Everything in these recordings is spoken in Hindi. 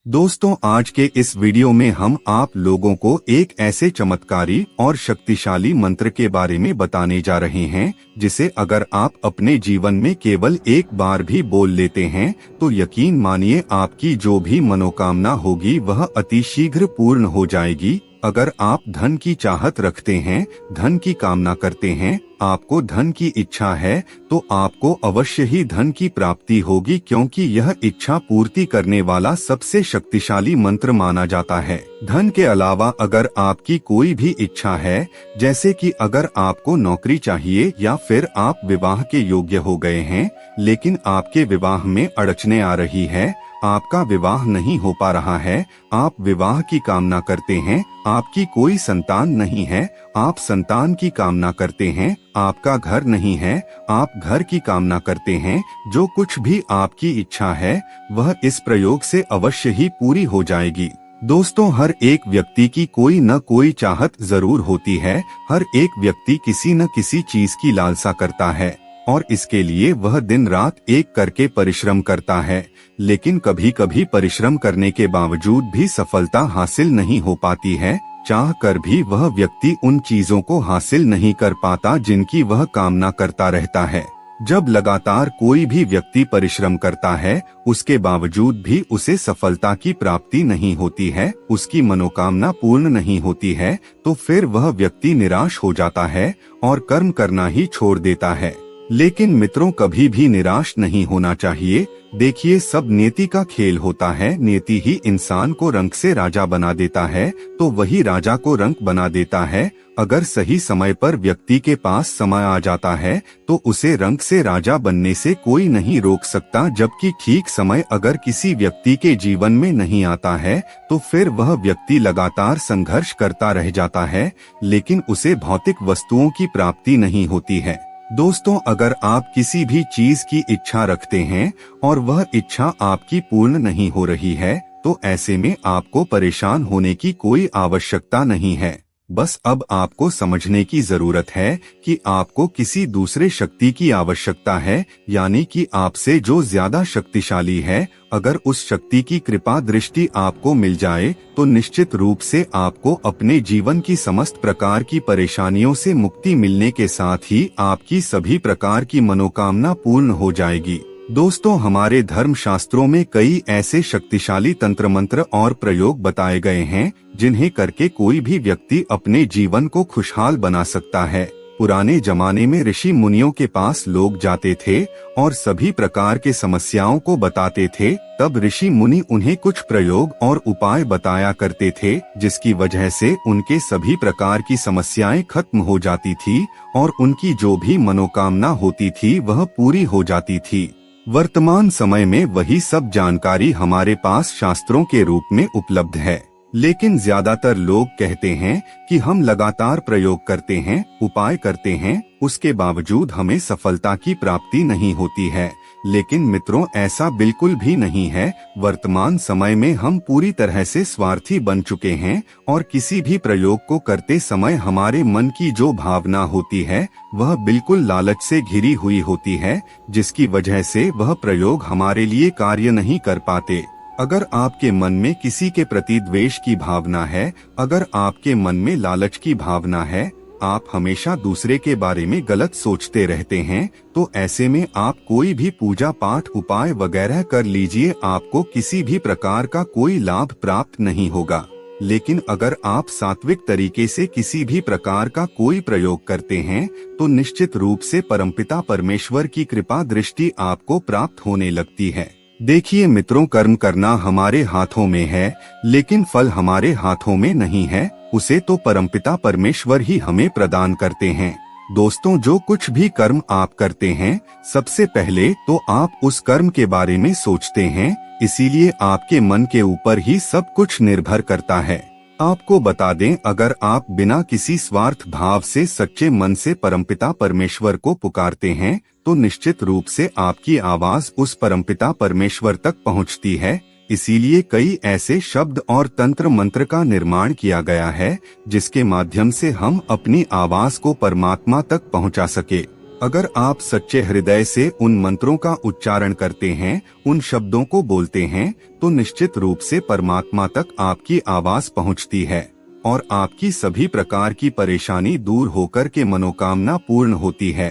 दोस्तों, आज के इस वीडियो में हम आप लोगों को एक ऐसे चमत्कारी और शक्तिशाली मंत्र के बारे में बताने जा रहे हैं जिसे अगर आप अपने जीवन में केवल एक बार भी बोल लेते हैं तो यकीन मानिए आपकी जो भी मनोकामना होगी वह अति शीघ्र पूर्ण हो जाएगी। अगर आप धन की चाहत रखते हैं, धन की कामना करते हैं, आपको धन की इच्छा है तो आपको अवश्य ही धन की प्राप्ति होगी, क्योंकि यह इच्छा पूर्ति करने वाला सबसे शक्तिशाली मंत्र माना जाता है। धन के अलावा अगर आपकी कोई भी इच्छा है, जैसे कि अगर आपको नौकरी चाहिए या फिर आप विवाह के योग्य हो गए हैं लेकिन आपके विवाह में अड़चने आ रही है, आपका विवाह नहीं हो पा रहा है, आप विवाह की कामना करते हैं, आपकी कोई संतान नहीं है, आप संतान की कामना करते हैं, आपका घर नहीं है, आप घर की कामना करते हैं, जो कुछ भी आपकी इच्छा है वह इस प्रयोग से अवश्य ही पूरी हो जाएगी। दोस्तों, हर एक व्यक्ति की कोई न कोई चाहत जरूर होती है। हर एक व्यक्ति किसी न किसी चीज की लालसा करता है और इसके लिए वह दिन रात एक करके परिश्रम करता है, लेकिन कभी कभी परिश्रम करने के बावजूद भी सफलता हासिल नहीं हो पाती है। चाह कर भी वह व्यक्ति उन चीजों को हासिल नहीं कर पाता जिनकी वह कामना करता रहता है। जब लगातार कोई भी व्यक्ति परिश्रम करता है, उसके बावजूद भी उसे सफलता की प्राप्ति नहीं होती है, उसकी मनोकामना पूर्ण नहीं होती है, तो फिर वह व्यक्ति निराश हो जाता है और कर्म करना ही छोड़ देता है। लेकिन मित्रों, कभी भी निराश नहीं होना चाहिए। देखिए, सब नियति का खेल होता है। नियति ही इंसान को रंक से राजा बना देता है तो वही राजा को रंक बना देता है। अगर सही समय पर व्यक्ति के पास समय आ जाता है तो उसे रंक से राजा बनने से कोई नहीं रोक सकता, जबकि ठीक समय अगर किसी व्यक्ति के जीवन में नहीं आता है तो फिर वह व्यक्ति लगातार संघर्ष करता रह जाता है, लेकिन उसे भौतिक वस्तुओं की प्राप्ति नहीं होती है। दोस्तों, अगर आप किसी भी चीज की इच्छा रखते हैं और वह इच्छा आपकी पूर्ण नहीं हो रही है तो ऐसे में आपको परेशान होने की कोई आवश्यकता नहीं है। बस अब आपको समझने की जरूरत है कि आपको किसी दूसरे शक्ति की आवश्यकता है, यानी कि आपसे जो ज्यादा शक्तिशाली है। अगर उस शक्ति की कृपा दृष्टि आपको मिल जाए तो निश्चित रूप से आपको अपने जीवन की समस्त प्रकार की परेशानियों से मुक्ति मिलने के साथ ही आपकी सभी प्रकार की मनोकामना पूर्ण हो जाएगी। दोस्तों, हमारे धर्म शास्त्रों में कई ऐसे शक्तिशाली तंत्र मंत्र और प्रयोग बताए गए हैं जिन्हें करके कोई भी व्यक्ति अपने जीवन को खुशहाल बना सकता है। पुराने जमाने में ऋषि मुनियों के पास लोग जाते थे और सभी प्रकार के समस्याओं को बताते थे। तब ऋषि मुनि उन्हें कुछ प्रयोग और उपाय बताया करते थे जिसकी वजह से उनके सभी प्रकार की समस्याएं खत्म हो जाती थी और उनकी जो भी मनोकामना होती थी वह पूरी हो जाती थी। वर्तमान समय में वही सब जानकारी हमारे पास शास्त्रों के रूप में उपलब्ध है, लेकिन ज्यादातर लोग कहते हैं कि हम लगातार प्रयोग करते हैं, उपाय करते हैं, उसके बावजूद हमें सफलता की प्राप्ति नहीं होती है। लेकिन मित्रों, ऐसा बिल्कुल भी नहीं है। वर्तमान समय में हम पूरी तरह से स्वार्थी बन चुके हैं और किसी भी प्रयोग को करते समय हमारे मन की जो भावना होती है वह बिल्कुल लालच से घिरी हुई होती है, जिसकी वजह से वह प्रयोग हमारे लिए कार्य नहीं कर पाते। अगर आपके मन में किसी के प्रति द्वेष की भावना है, अगर आपके मन में लालच की भावना है, आप हमेशा दूसरे के बारे में गलत सोचते रहते हैं, तो ऐसे में आप कोई भी पूजा पाठ उपाय वगैरह कर लीजिए, आपको किसी भी प्रकार का कोई लाभ प्राप्त नहीं होगा। लेकिन अगर आप सात्विक तरीके से किसी भी प्रकार का कोई प्रयोग करते हैं तो निश्चित रूप से परमपिता परमेश्वर की कृपा दृष्टि आपको प्राप्त होने लगती है। देखिए मित्रों, कर्म करना हमारे हाथों में है लेकिन फल हमारे हाथों में नहीं है, उसे तो परमपिता परमेश्वर ही हमें प्रदान करते हैं। दोस्तों, जो कुछ भी कर्म आप करते हैं सबसे पहले तो आप उस कर्म के बारे में सोचते हैं, इसीलिए आपके मन के ऊपर ही सब कुछ निर्भर करता है। आपको बता दें, अगर आप बिना किसी स्वार्थ भाव से सच्चे मन से परमपिता परमेश्वर को पुकारते हैं तो निश्चित रूप से आपकी आवाज उस परमपिता परमेश्वर तक पहुंचती है। इसीलिए कई ऐसे शब्द और तंत्र मंत्र का निर्माण किया गया है जिसके माध्यम से हम अपनी आवाज को परमात्मा तक पहुंचा सके। अगर आप सच्चे हृदय से उन मंत्रों का उच्चारण करते हैं, उन शब्दों को बोलते हैं, तो निश्चित रूप से परमात्मा तक आपकी आवाज पहुंचती है और आपकी सभी प्रकार की परेशानी दूर होकर के मनोकामना पूर्ण होती है।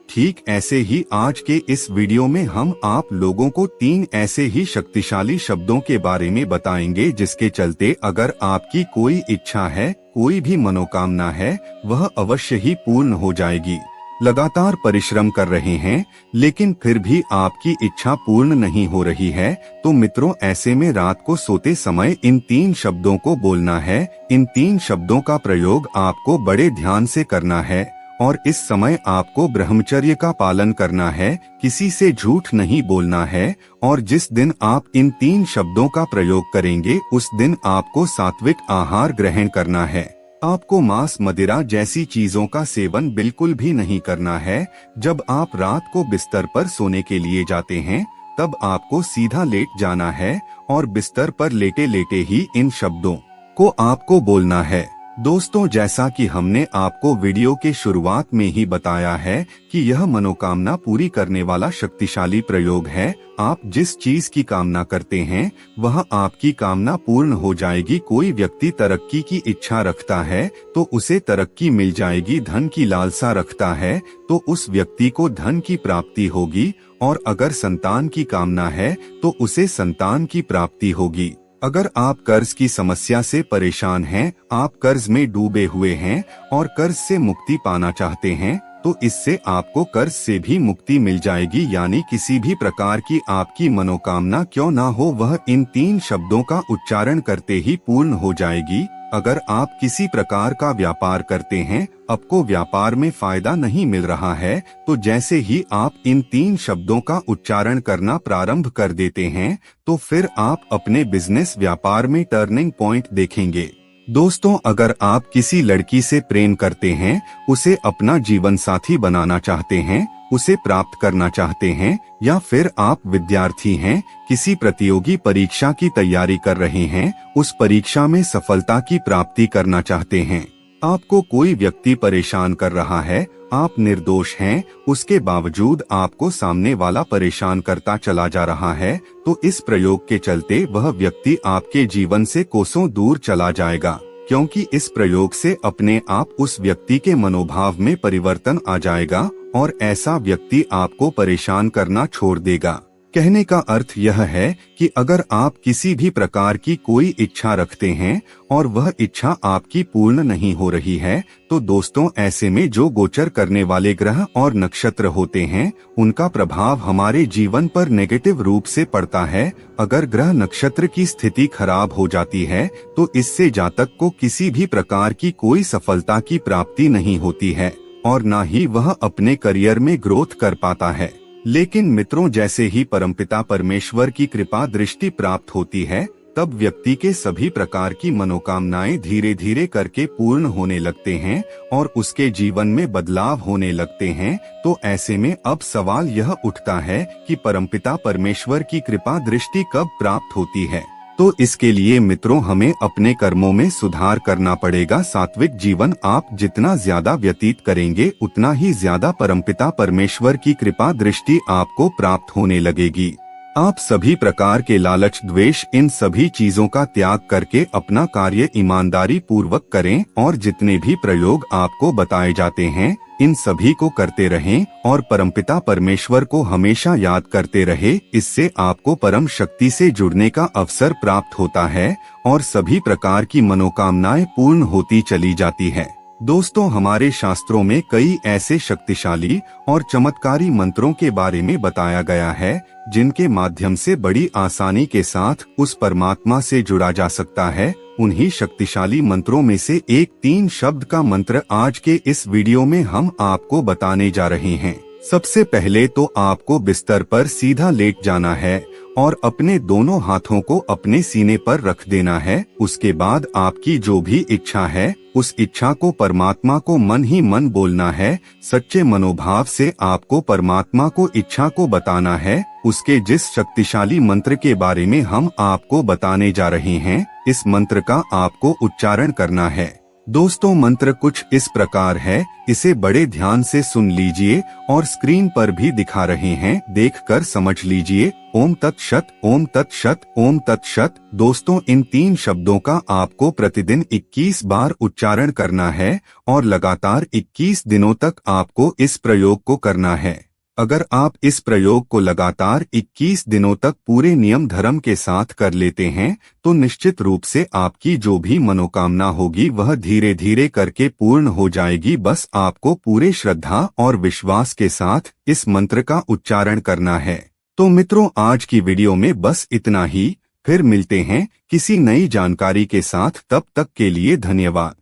ठीक ऐसे ही आज के इस वीडियो में हम आप लोगों को 3 ऐसे ही शक्तिशाली शब्दों के बारे में बताएंगे जिसके चलते अगर आपकी कोई इच्छा है, कोई भी मनोकामना है, वह अवश्य ही पूर्ण हो जाएगी। लगातार परिश्रम कर रहे हैं लेकिन फिर भी आपकी इच्छा पूर्ण नहीं हो रही है, तो मित्रों ऐसे में रात को सोते समय इन 3 शब्दों को बोलना है। इन 3 शब्दों का प्रयोग आपको बड़े ध्यान से करना है और इस समय आपको ब्रह्मचर्य का पालन करना है, किसी से झूठ नहीं बोलना है और जिस दिन आप इन 3 शब्दों का प्रयोग करेंगे उस दिन आपको सात्विक आहार ग्रहण करना है। आपको मांस मदिरा जैसी चीजों का सेवन बिल्कुल भी नहीं करना है। जब आप रात को बिस्तर पर सोने के लिए जाते हैं तब आपको सीधा लेट जाना है और बिस्तर पर लेटे लेटे ही इन शब्दों को आपको बोलना है। दोस्तों, जैसा कि हमने आपको वीडियो के शुरुआत में ही बताया है कि यह मनोकामना पूरी करने वाला शक्तिशाली प्रयोग है। आप जिस चीज की कामना करते हैं वह आपकी कामना पूर्ण हो जाएगी। कोई व्यक्ति तरक्की की इच्छा रखता है तो उसे तरक्की मिल जाएगी। धन की लालसा रखता है तो उस व्यक्ति को धन की प्राप्ति होगी और अगर संतान की कामना है तो उसे संतान की प्राप्ति होगी। अगर आप कर्ज की समस्या से परेशान हैं, आप कर्ज में डूबे हुए हैं और कर्ज से मुक्ति पाना चाहते हैं, तो इससे आपको कर्ज से भी मुक्ति मिल जाएगी। यानी किसी भी प्रकार की आपकी मनोकामना क्यों ना हो, वह इन 3 शब्दों का उच्चारण करते ही पूर्ण हो जाएगी। अगर आप किसी प्रकार का व्यापार करते हैं, आपको व्यापार में फायदा नहीं मिल रहा है, तो जैसे ही आप इन 3 शब्दों का उच्चारण करना प्रारंभ कर देते हैं तो फिर आप अपने बिजनेस व्यापार में टर्निंग पॉइंट देखेंगे। दोस्तों, अगर आप किसी लड़की से प्रेम करते हैं, उसे अपना जीवन साथी बनाना चाहते हैं, उसे प्राप्त करना चाहते हैं, या फिर आप विद्यार्थी हैं, किसी प्रतियोगी परीक्षा की तैयारी कर रहे हैं, उस परीक्षा में सफलता की प्राप्ति करना चाहते हैं, आपको कोई व्यक्ति परेशान कर रहा है, आप निर्दोष हैं, उसके बावजूद आपको सामने वाला परेशान करता चला जा रहा है, तो इस प्रयोग के चलते वह व्यक्ति आपके जीवन से कोसों दूर चला जाएगा, क्योंकि इस प्रयोग से अपने आप उस व्यक्ति के मनोभाव में परिवर्तन आ जाएगा और ऐसा व्यक्ति आपको परेशान करना छोड़ देगा। कहने का अर्थ यह है कि अगर आप किसी भी प्रकार की कोई इच्छा रखते हैं और वह इच्छा आपकी पूर्ण नहीं हो रही है, तो दोस्तों ऐसे में जो गोचर करने वाले ग्रह और नक्षत्र होते हैं उनका प्रभाव हमारे जीवन पर नेगेटिव रूप से पड़ता है। अगर ग्रह नक्षत्र की स्थिति खराब हो जाती है तो इससे जातक को किसी भी प्रकार की कोई सफलता की प्राप्ति नहीं होती है और न ही वह अपने करियर में ग्रोथ कर पाता है। लेकिन मित्रों, जैसे ही परमपिता परमेश्वर की कृपा दृष्टि प्राप्त होती है तब व्यक्ति के सभी प्रकार की मनोकामनाएं धीरे धीरे करके पूर्ण होने लगते हैं और उसके जीवन में बदलाव होने लगते हैं। तो ऐसे में अब सवाल यह उठता है कि परमपिता परमेश्वर की कृपा दृष्टि कब प्राप्त होती है। तो इसके लिए मित्रों हमें अपने कर्मों में सुधार करना पड़ेगा। सात्विक जीवन आप जितना ज्यादा व्यतीत करेंगे उतना ही ज्यादा परमपिता परमेश्वर की कृपा दृष्टि आपको प्राप्त होने लगेगी। आप सभी प्रकार के लालच, द्वेष, इन सभी चीजों का त्याग करके अपना कार्य ईमानदारी पूर्वक करें और जितने भी प्रयोग आपको बताए जाते हैं इन सभी को करते रहें और परमपिता परमेश्वर को हमेशा याद करते रहे। इससे आपको परम शक्ति से जुड़ने का अवसर प्राप्त होता है और सभी प्रकार की मनोकामनाएं पूर्ण होती चली जाती है। दोस्तों, हमारे शास्त्रों में कई ऐसे शक्तिशाली और चमत्कारी मंत्रों के बारे में बताया गया है जिनके माध्यम से बड़ी आसानी के साथ उस परमात्मा से जुड़ा जा सकता है। उन्हीं शक्तिशाली मंत्रों में से एक 3 शब्द का मंत्र आज के इस वीडियो में हम आपको बताने जा रहे हैं। सबसे पहले तो आपको बिस्तर पर सीधा लेट जाना है और अपने दोनों हाथों को अपने सीने पर रख देना है। उसके बाद आपकी जो भी इच्छा है उस इच्छा को परमात्मा को मन ही मन बोलना है। सच्चे मनोभाव से आपको परमात्मा को इच्छा को बताना है। उसके जिस शक्तिशाली मंत्र के बारे में हम आपको बताने जा रहे हैं, इस मंत्र का आपको उच्चारण करना है। दोस्तों मंत्र कुछ इस प्रकार है, इसे बड़े ध्यान से सुन लीजिए और स्क्रीन पर भी दिखा रहे हैं, देखकर समझ लीजिए। ओम तत्सत, ओम तत्सत, ओम तत्सत। दोस्तों इन 3 शब्दों का आपको प्रतिदिन 21 बार उच्चारण करना है और लगातार 21 दिनों तक आपको इस प्रयोग को करना है। अगर आप इस प्रयोग को लगातार 21 दिनों तक पूरे नियम धर्म के साथ कर लेते हैं तो निश्चित रूप से आपकी जो भी मनोकामना होगी वह धीरे धीरे करके पूर्ण हो जाएगी। बस आपको पूरे श्रद्धा और विश्वास के साथ इस मंत्र का उच्चारण करना है। तो मित्रों आज की वीडियो में बस इतना ही, फिर मिलते हैं किसी नई जानकारी के साथ, तब तक के लिए धन्यवाद।